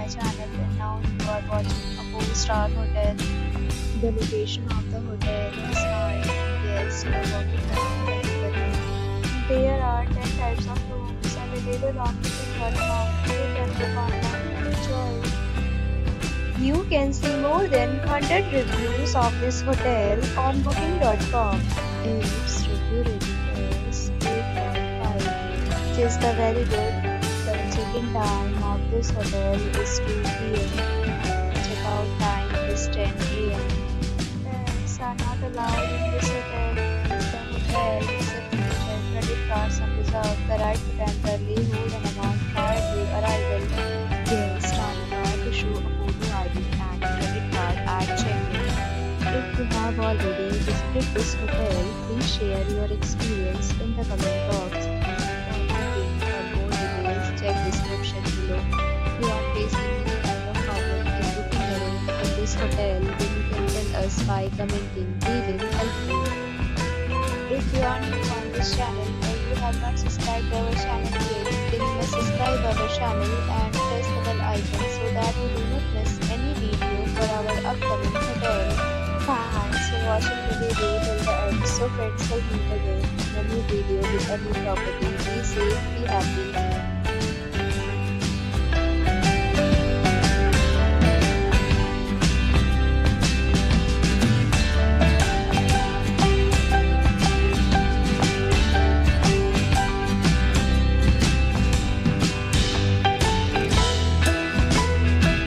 my channel, and now you are watching a 4-star hotel. The location of the hotel is fine and guests are walking around comfortably. There are 10 types of rooms available on booking.com. You can book online and enjoy. You can see more than 100 reviews of this hotel on booking.com. Its review rating is 8.5, which is the very good. The check-in time of this hotel is 2 p.m. Check-out time is 10 a.m. Pets are not allowed in this hotel. The hotel accepts major credit cards and reserves the right to temporarily hold an amount prior to arrival. Guests are required to show a photo ID and credit card at check-in. If you have already visited this hotel, please share your experience in the comment box. For more details, check description below. If you are facing any kind of problem in booking a room in this hotel, then you can tell us by commenting. We will help you. If you are new on this channel or you have not subscribed our channel yet, then you must subscribe our channel and press the bell icon so that you do not miss any video for our upcoming hotel. Thanks for watching the video till the end. So friends, will meet again in a new video with a new property. Be safe, be happy.